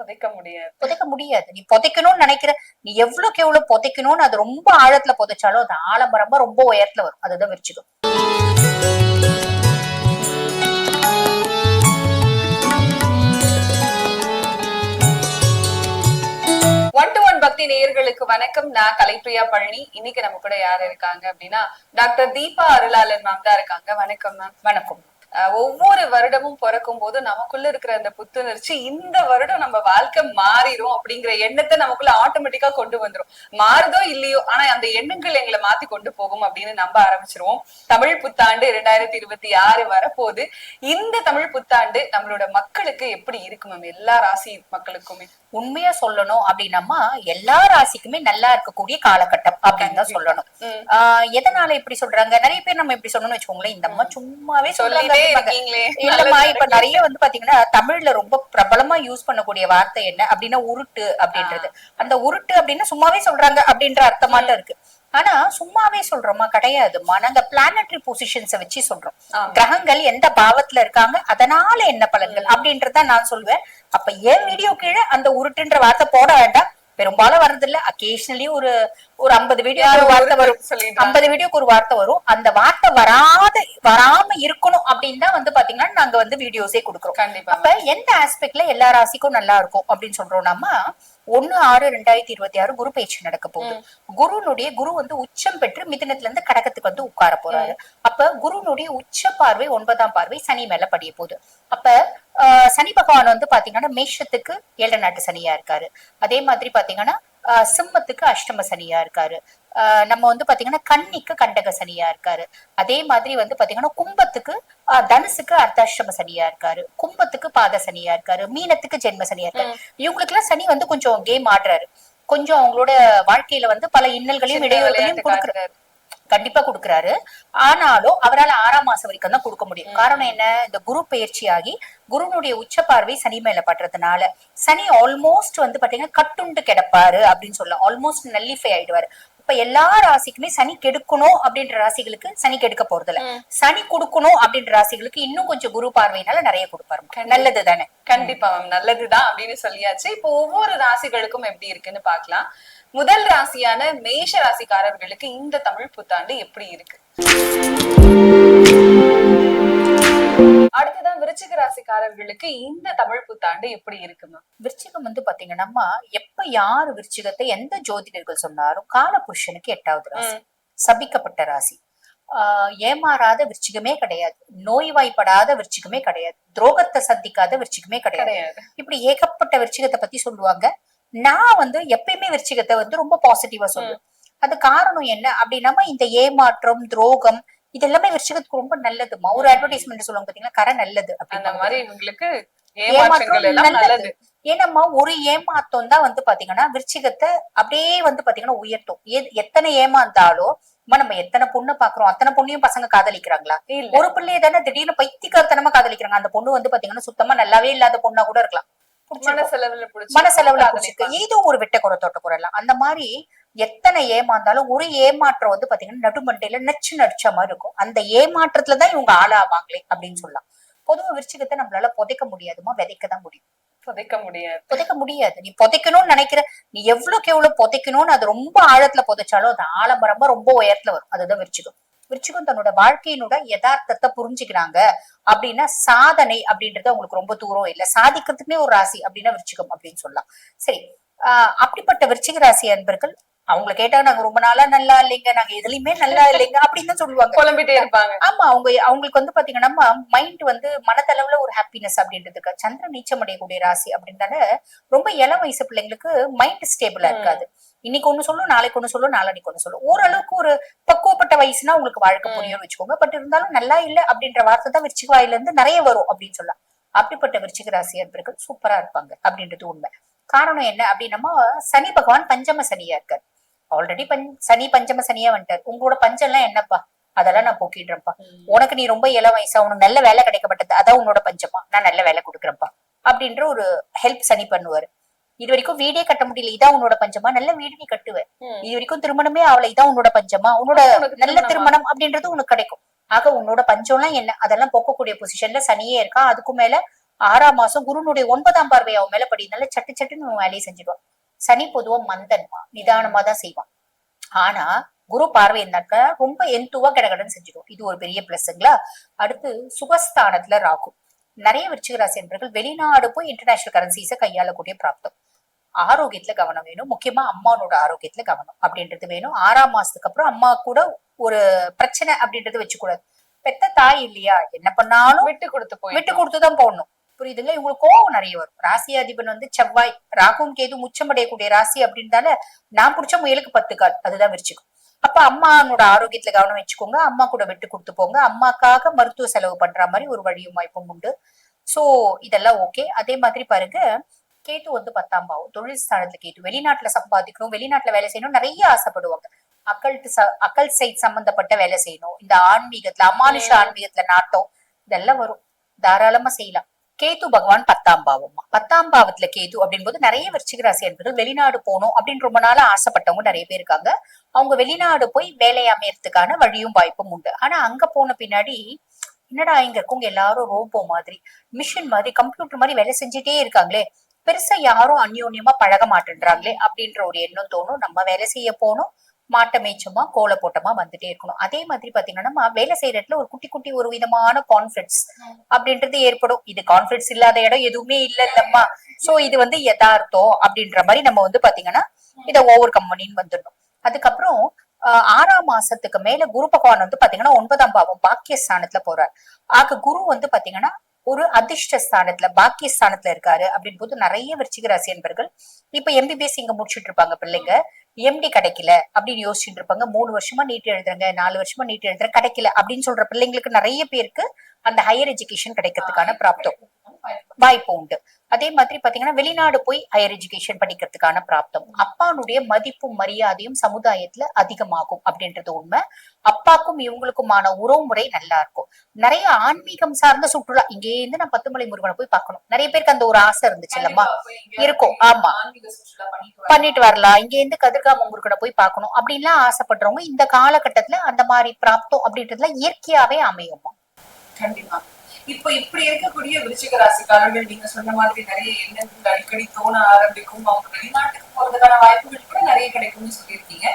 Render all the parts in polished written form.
புதைக்க முடியாது. நீ புதைக்கணும்னு நினைக்கிற, நீ எவ்வளவுக்கு எவ்வளவு புதைக்கணும்னு அது ரொம்ப ஆழத்துல புதைச்சாலும் அது ஆலமரமா ரொம்ப உயரத்துல வரும். அதுதான் விருச்சிகம். ஒன் டு ஒன் பக்தி நேயர்களுக்கு வணக்கம். நான் கலைப்பிரியா பழனி. இன்னைக்கு நம்ம கூட யாரு இருக்காங்க அப்படின்னா டாக்டர் தீபா அருளாளன் மேம் தான் இருக்காங்க. வணக்கம் மேம். வணக்கம். ஒவ்வொரு வருடமும் பிறக்கும் போது நமக்குள்ள இருக்கிற அந்த புத்துணர்ச்சி இந்த வருடம் நம்ம வாழ்க்கை மாறிடும் அப்படிங்கிற எண்ணத்தை நமக்குள்ள ஆட்டோமேட்டிக்கா கொண்டு வந்துரும். மாறுதோ இல்லையோ, ஆனா அந்த எண்ணங்கள் எங்களை மாத்தி கொண்டு போகும் அப்படின்னு நம்ப ஆரம்பிச்சிருவோம். தமிழ் புத்தாண்டு 2026 வரப்போது. இந்த தமிழ் புத்தாண்டு நம்மளோட மக்களுக்கு எப்படி இருக்கு மேம்? எல்லா ராசி மக்களுக்குமே உண்மையா சொல்லணும் அப்படின்னம்மா எல்லா ராசிக்குமே நல்லா இருக்கக்கூடிய காலகட்டம் அப்படின்னு தான் சொல்லணும். எதனால இப்படி சொல்றாங்க? நிறைய பேர் நம்ம இப்படி சொல்லணும்னு வச்சுக்கோங்களேன், இந்த அம்மா சும்மாவே சொல்றாங்க. இல்லம்மா, இப்ப நிறைய வந்து பாத்தீங்கன்னா தமிழ்ல ரொம்ப பிரபலமா யூஸ் பண்ணக்கூடிய வார்த்தை என்ன அப்படின்னா உருட்டு அப்படின்றது. அந்த உருட்டு அப்படின்னா சும்மாவே சொல்றாங்க அப்படின்ற அர்த்தமாட்டம் இருக்கு. ஆனா சும்மாவே சொல்றோமா? கிடையாதுமா. நாங்க பிளானட்டரி பொசிஷன்ஸ வச்சு சொல்றோம். கிரகங்கள் எந்த பாவத்துல இருக்காங்க, அதனால என்ன பலன்கள் அப்படின்றத நான் சொல்லுவேன். அப்ப என் வீடியோ கீழே அந்த உருட்டுன்ற வார்த்தை போட வேண்டாம். பெரும்பாலும் வர்றது இல்ல. அக்கேஷனலி ஒரு 50 வீடியோ ஒரு வார்த்தை வரும். 50 வீடியோக்கு ஒரு வார்த்தை வரும். அந்த வார்த்தை வராம இருக்கணும் அப்படின்னு தான் வந்து பாத்தீங்கன்னா நாங்க வந்து வீடியோஸே கொடுக்குறோம். அப்ப எந்த ஆஸ்பெக்ட்ல எல்லா ராசிக்கும் நல்லா இருக்கும் அப்படின்னு சொல்றோம்னா, 1/6/2026 குரு பயிற்சி நடக்க போகுது. குரு வந்து உச்சம் பெற்று மிதுனத்துல இருந்து கடகத்துக்கு வந்து உட்கார போறாரு. அப்ப குருனுடைய உச்ச பார்வை 9ஆம் பார்வை சனி மேல படிய போகுது. அப்ப சனி பகவான் வந்து பாத்தீங்கன்னா மேஷத்துக்கு 7 நாட்டு சனியா இருக்காரு. அதே மாதிரி பாத்தீங்கன்னா சிம்மத்துக்கு அஷ்டம சனியா இருக்காரு. நம்ம வந்து பாத்தீங்கன்னா கன்னிக்கு கண்டக சனியா இருக்காரு. அதே மாதிரி வந்து பாத்தீங்கன்னா கும்பத்துக்கு தனுசுக்கு அர்த்தாஷ்டம சனியா இருக்காரு. கும்பத்துக்கு பாத சனியா இருக்காரு. மீனத்துக்கு ஜென்ம சனியா இருக்காரு. இவங்களுக்கு எல்லாம் சனி வந்து கொஞ்சம் கேம் ஆடுறாரு. கொஞ்சம் அவங்களோட வாழ்க்கையில வந்து பல இன்னல்களையும் இடையூறுகளையும் கொடுக்குறாரு. கண்டிப்பா கொடுக்குறாரு. ஆனாலும் அவரால் 6ஆம் மாசம் வரைக்கும் தான் கொடுக்க முடியும். காரணம் என்ன? இந்த குரு பயிற்சியாகி குருனுடைய உச்ச பார்வை சனி மேல படுறதுனால சனி ஆல்மோஸ்ட் வந்து பாத்தீங்கன்னா கட்டுண்டு கிடப்பாரு அப்படின்னு சொல்லலாம். ஆல்மோஸ்ட் நல்லிஃபை ஆயிடுவாரு. இப்ப எல்லா ராசிக்குமே சனி கெடுக்கணும் அப்படின்ற ராசிகளுக்கு சனி கெடுக்க போறது இல்ல. சனி கொடுக்கணும் அப்படின்ற ராசிகளுக்கு இன்னும் கொஞ்சம் குரு பார்வையினால நிறைய கொடுப்பாரு. நல்லது தானே? கண்டிப்பா மேம், நல்லதுதான் அப்படின்னு சொல்லியாச்சு. இப்போ ஒவ்வொரு ராசிகளுக்கும் எப்படி இருக்குன்னு பாக்கலாம். முதல் ராசியான மேஷ ராசிக்காரர்களுக்கு இந்த தமிழ் புத்தாண்டு எப்படி இருக்கு? அடுத்ததான் விருச்சிக ராசிக்காரர்களுக்கு இந்த தமிழ் புத்தாண்டு எப்படி இருக்குமா? விருச்சிகம் வந்து பாத்தீங்கன்னா, எப்ப யாரு விருச்சிகத்தை எந்த ஜோதிடர்கள் சொன்னாலும் காலபுருஷனுக்கு 8வது ராசி, சபிக்கப்பட்ட ராசி. ஏமாறாத விருச்சிகமே கிடையாது. நோய்வாய்ப்படாத விருச்சிகமே கிடையாது. துரோகத்தை சந்திக்காத விருச்சிகமே கிடையாது. இப்படி ஏகப்பட்ட விருச்சிகத்தை பத்தி சொல்லுவாங்க. நான் வந்து எப்பயுமே விருச்சிகத்தை வந்து ரொம்ப பாசிட்டிவா சொல்லுவேன். அது காரணம் என்ன அப்படின்னா, இந்த ஏமாற்றம், துரோகம் இது எல்லாமே விருச்சிகத்துக்கு ரொம்ப நல்லதுமா. ஒரு அட்வர்டைஸ்மெண்ட் சொல்லுவாங்க பாத்தீங்கன்னா, கரை நல்லது அப்படின்ற மாதிரி இவங்களுக்கு ஏமாற்றம் நல்லது. ஏன்னம்மா ஒரு ஏமாத்தம் தான் வந்து பாத்தீங்கன்னா விருச்சிகத்தை அப்படியே வந்து பாத்தீங்கன்னா உயர்த்தும். எத்தனை ஏமாந்தாலும் நம்ம எத்தனை பொண்ணு பாக்குறோம், அத்தனை பொண்ணையும் பசங்க காதலிக்கிறாங்களா? ஒரு பிள்ளைய தானே திடீர்னு பைத்தியக்காரத்தனமா காதலிக்கிறாங்க. அந்த பொண்ணு வந்து பாத்தீங்கன்னா சுத்தமா நல்லாவே இல்லாத பொண்ணா கூட இருக்கலாம். மனசெலவுல புடிச்சிருக்கு, ஏதோ ஒரு விட்ட குறை தோட்ட குறைலாம். அந்த மாதிரி எத்தனை ஏமாந்தாலும் ஒரு ஏமாற்றம் வந்து பாத்தீங்கன்னா நடுமண்டையில நச்சு நடிச்ச மாதிரி இருக்கும். அந்த ஏமாற்றத்துலதான் இவங்க ஆளாவாங்களே அப்படின்னு சொல்லலாம். பொதுவா விருச்சிகத்தை நம்மளால புதைக்க முடியாதுமா, விதைக்கதான் முடியும். புதைக்க முடியாது. நீ புதைக்கணும்னு நினைக்கிற, நீ எவ்வளவுக்கு எவ்வளவு புதைக்கணும்னு அது ரொம்ப ஆழத்துல புதைச்சாலும் அது ஆலமரமா ரொம்ப உயரத்துல வரும். அதுதான் விருச்சிகம். விருச்சிகம் தன்னோட வாழ்க்கையினோட யதார்த்தத்தை புரிஞ்சுக்கிறாங்க அப்படின்னா சாதனை அப்படின்றது அவங்களுக்கு ரொம்ப தூரம் இல்ல. சாதிக்கிறதுக்குமே ஒரு ராசி அப்படின்னா விருச்சிகம் அப்படின்னு சொல்லலாம். சரி, அப்படிப்பட்ட விருச்சிக ராசி அன்பர்கள் அவங்களை கேட்டா நாங்க ரொம்ப நாளா நல்லா இல்லைங்க, நாங்க எதுலயுமே நல்லா இல்லைங்க அப்படின்னு தான் சொல்லுவாங்க, புலம்பிட்டே இருப்பாங்க. ஆமா, அவங்களுக்கு வந்து பாத்தீங்கன்னா மைண்ட் வந்து மனதளவுல ஒரு ஹாப்பினஸ் அப்படின்றதுக்கு. சந்திரன் நீச்சம் அடையக்கூடிய ராசி அப்படின்றால ரொம்ப இளம் வயசு பிள்ளைங்களுக்கு மைண்ட் ஸ்டேபிளா இருக்காது. இன்னைக்கு ஒண்ணு சொல்லும், நாளைக்கு ஒண்ணு சொல்லும், நாளைக்கு ஒண்ணு சொல்லும். ஓரளவுக்கு ஒரு பக்குவப்பட்ட வயசுனா உங்களுக்கு வாழ்க்கை புரியும்னு வச்சுக்கோங்க. பட் இருந்தாலும் நல்லா இல்ல அப்படின்ற வார்த்தை தான் விருச்சிக வாயில இருந்து நிறைய வரும் அப்படின்னு சொல்லலாம். அப்படிப்பட்ட விருச்சிக ராசி அன்பர்கள் சூப்பரா இருப்பாங்க அப்படின்றது உண்மை. காரணம் என்ன அப்படின்னா, சனி பகவான் பஞ்சம சனியா இருக்காரு. ஆல்ரெடி சனி பஞ்சம சனியா வந்துட்டாரு. உங்களோட பஞ்சம் எல்லாம் என்னப்பா? அதெல்லாம் நான் போக்கிடுறேன்ப்பா. உனக்கு நீ ரொம்ப இள வயசா, உனக்கு நல்ல வேலை கிடைக்கப்பட்டது, அதான் உன்னோட பஞ்சமா, நான் நல்ல வேலை கொடுக்குறேன்ப்பா அப்படின்ற ஒரு ஹெல்ப் சனி பண்ணுவாரு. இது வரைக்கும் வீடே கட்ட முடியல, இதான் உன்னோட பஞ்சமா, நல்ல வீடு நீ கட்டுவ. இது வரைக்கும் திருமணமே அவளை, இதான் உன்னோட பஞ்சமா, உன்னோட நல்ல திருமணம் அப்படின்றது உனக்கு கிடைக்கும். ஆக உன்னோட பஞ்சம் எல்லாம் என்ன, அதெல்லாம் போக்கக்கூடிய பொசிஷன்ல சனியே இருக்கா. அதுக்கும் மேல 6ஆம் மாசம் குருனுடைய 9ஆம் பார்வை அவன் மேல படினால சட்டு சட்டுன்னு அவன் வேலையை செஞ்சிடுவான். சனி பொதுவா மந்தன்மா, நிதானமா தான் செய்வான். ஆனா குரு பார்வை என்னக்கா ரொம்ப எந்துவா கடகடன்னு செஞ்சிடும். இது ஒரு பெரிய பிளஸ்ங்களா. அடுத்து சுகஸ்தானத்துல ராகு. நிறைய விருச்சிக ராசி என்பவர்கள் வெளிநாடு போய் இன்டர்நேஷனல் கரன்சிஸை கையாளக்கூடிய பிராப்தம். ஆரோக்கியத்துல கவனம் வேணும், முக்கியமா அம்மானோட ஆரோக்கியத்துல கவனம் அப்படின்றது வேணும். 6ஆம் மாசத்துக்கு அப்புறம் அம்மா கூட ஒரு பிரச்சனை அப்படின்றது வச்சுக்கூடாது. பெத்த தாய் இல்லையா, என்ன பண்ணாலும் விட்டு கொடுத்துதான் போடணும். புரியுதுங்களா. இவங்களுக்கு கோவம் நிறைய வரும். ராசி அதிபன் வந்து செவ்வாய், ராகுவும் கேது முச்சமடையக்கூடிய ராசி அப்படின்றால நான் பிடிச்ச முயலுக்கு 10 கால், அதுதான் விரிச்சுக்கும். அப்ப அம்மானோட ஆரோக்கியத்துல கவனம் வச்சுக்கோங்க. அம்மா கூட விட்டு கொடுத்து போங்க. அம்மாக்காக மருத்துவ செலவு பண்ற மாதிரி ஒரு வழியும் வாய்ப்பும் உண்டு. சோ இதெல்லாம் ஓகே. அதே மாதிரி பாருங்க, கேது வந்து 10ஆம் பாவம், தொழில் ஸ்தானத்துல கேது. வெளிநாட்டுல சம்பாதிக்கணும், வெளிநாட்டுல வேலை செய்யணும் நிறைய ஆசைப்படுவாங்க. அக்கல் சைட் சம்பந்தப்பட்ட வேலை செய்யணும். இந்த ஆன்மீகத்துல அமானுஷ ஆன்மீகத்துல நாட்டம் இதெல்லாம் வரும். தாராளமா செய்யலாம். கேது பகவான் 10ஆம் பாவமா, 10ஆம் பாவத்துல கேது அப்படின் போது நிறைய விருச்சிக ராசி என்பது வெளிநாடு போகணும் அப்படின்னு ரொம்ப நாளா ஆசைப்பட்டவங்க நிறைய பேர் இருக்காங்க. அவங்க வெளிநாடு போய் வேலை அமையறதுக்கான வழியும் வாய்ப்பும் உண்டு. ஆனா அங்க போன பின்னாடி என்னடா இங்க இருக்கவங்க எல்லாரும் ரோபோ மாதிரி, மிஷின் மாதிரி, கம்ப்யூட்டர் மாதிரி வேலை செஞ்சுட்டே இருக்காங்களே, பெருசா யாரும் அந்யோன்யமா பழக மாட்டேன்றாங்களே அப்படின்ற ஒரு எண்ணம் தோணும். நம்ம வேலை செய்ய போனோம், மாட்ட மேய்ச்சமா கோல போட்டமா வந்துட்டே இருக்கணும். அதே மாதிரி பாத்தீங்கன்னா நம்ம வேலை செய்யற இடத்துல ஒரு குட்டி குட்டி ஒரு விதமான கான்பிடன்ஸ் அப்படின்றது ஏற்படும். இது கான்பிடன்ஸ் இல்லாத இடம் எதுவுமே இல்லம்மா. சோ இது வந்து யதார்த்தம் அப்படின்ற மாதிரி நம்ம வந்து பாத்தீங்கன்னா இதை ஓவர் கம் பண்ணின்னு வந்துடணும். அதுக்கப்புறம் 6ஆம் மாசத்துக்கு மேல குரு பகவான் வந்து பாத்தீங்கன்னா 9ஆம் பாவம் பாக்கியஸ்தானத்துல போறார். ஆக குரு வந்து பாத்தீங்கன்னா ஒரு அதிர்ஷ்ட ஸ்தானத்துல பாக்கியஸ்தானத்துல இருக்காரு அப்படின் போது நிறைய விருச்சிக ராசி என்பர்கள் இப்ப MBBS இங்க முடிச்சுட்டு இருப்பாங்க பிள்ளைங்க, MD கிடைக்கல அப்படின்னு யோசிச்சுட்டு இருப்பாங்க. 3 வருஷமா நீட் எழுதுறங்க, 4 வருஷமா நீட் எழுதுறேன் கிடைக்கல அப்படின்னு சொல்ற பிள்ளைங்களுக்கு நிறைய பேருக்கு அந்த ஹையர் எஜுகேஷன் கிடைக்கிறதுக்கான பிராப்தம் வாய்ப்பு உண்டு. அதே மாதிரி பாத்தீங்கன்னா வெளிநாடு போய் ஹையர் எஜுகேஷன் படிக்கிறதுக்கான பிராப்தம். அப்பானுடைய மதிப்பும் மரியாதையும் சமுதாயத்துல அதிகமாகும் அப்படின்றது உண்மை. அப்பாக்கும் இவங்களுக்குமான உறவுமுறை நல்லா இருக்கும். நிறைய ஆன்மீகம் சார்ந்த சுற்றுலா, இங்கே இருந்து நான் பத்துமலை முருகனை போய் பார்க்கணும், நிறைய பேருக்கு அந்த ஒரு ஆசை இருந்துச்சு இல்லம்மா, இருக்கும். ஆமா, பண்ணிட்டு வரலாம். இங்க இருந்து கதிர்காம முருகனை போய் பார்க்கணும் அப்படின்லாம் ஆசைப்படுறவங்க இந்த காலகட்டத்துல அந்த மாதிரி பிராப்தம் அப்படின்றதுல இயற்கையாவே அமையுமா. கண்டிப்பா. இப்ப இப்படி இருக்கக்கூடிய விருச்சிக ராசிக்காரர்கள் நீங்க சொன்ன மாதிரி நிறைய எண்ணங்கள் அடிக்கடி தோண ஆரம்பிக்கும். அவங்க வெளிநாட்டுக்கு போறதுக்கான வாய்ப்புகள் கூட நிறைய கிடைக்கும்னு சொல்லியிருக்கீங்க.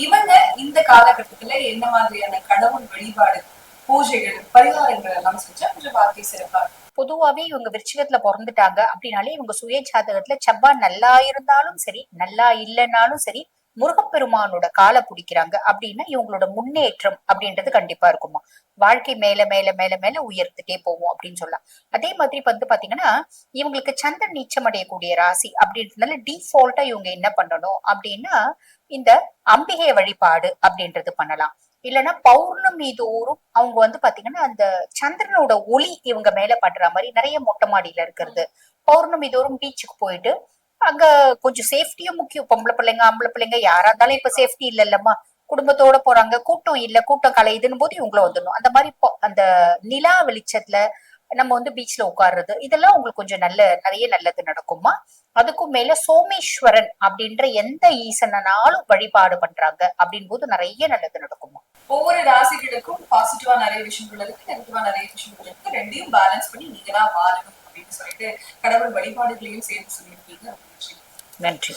இவங்க இந்த காலகட்டத்துல என்ன மாதிரியான கடவுள் வழிபாடு, பூஜைகள், பரிகாரங்கள் எல்லாம் செஞ்சா கொஞ்சம் வாழ்க்கை சிறப்பா இருக்கும்? பொதுவாவே இவங்க விருச்சிகத்துல பிறந்துட்டாங்க அப்படின்னாலே இவங்க சுய ஜாதகத்துல செவ்வாய் நல்லா இருந்தாலும் சரி, நல்லா இல்லைன்னாலும் சரி, முருகப்பெருமானோட காலை பிடிக்கிறாங்க அப்படின்னா இவங்களோட முன்னேற்றம் அப்படின்றது கண்டிப்பா இருக்குமா. வாழ்க்கை மேல மேல மேல மேல உயர்த்துட்டே போவோம் அப்படின்னு சொல்லலாம். அதே மாதிரி வந்து பாத்தீங்கன்னா இவங்களுக்கு சந்திரன் நீச்சம் அடையக்கூடிய ராசி அப்படின்றதுனால டிஃபால்ட்டா இவங்க என்ன பண்ணணும் அப்படின்னா இந்த அம்பிகை வழிபாடு அப்படின்றது பண்ணலாம். இல்லைன்னா பௌர்ணமி தோறும் அவங்க வந்து பாத்தீங்கன்னா அந்த சந்திரனோட ஒளி இவங்க மேல படுற மாதிரி நிறைய மொட்டை மாடியில இருக்கிறது, பௌர்ணமி தோறும் பீச்சுக்கு போயிட்டு அங்க கொஞ்சம் சேஃப்டியும் முக்கியம். பொம்பளை பிள்ளைங்க ஆம்பளை பிள்ளைங்க யாரா இருந்தாலும் இப்ப சேஃப்டி இல்லல்லம்மா, குடும்பத்தோட போறாங்க, கூட்டம் இல்ல, கூட்டம் கலையுதுன்னு போது இவங்களும் வந்துடணும். அந்த மாதிரி அந்த நிலா வெளிச்சத்துல நம்ம வந்து பீச்ல உட்கார்றது இதெல்லாம் உங்களுக்கு கொஞ்சம் நிறைய நல்லது நடக்குமா. அதுக்கும் மேல சோமேஸ்வரன் அப்படின்ற எந்த ஈசனாலும் வழிபாடு பண்றாங்க அப்படின் போது நிறைய நல்லது நடக்குமா. ஒவ்வொரு ராசிகளுக்கும் பாசிட்டிவா நிறைய விஷயங்கள் இருக்கு, நெகட்டிவா நிறைய விஷயங்கள் இருக்கு. ரெண்டையும் பேலன்ஸ் பண்ணி நீங்க தான் வாழணும் அப்படின்னு சொல்லிட்டு கடவுள் வழிபாடுகளையும் சேர்த்து சொல்லியிருக்கீங்க. நன்றி.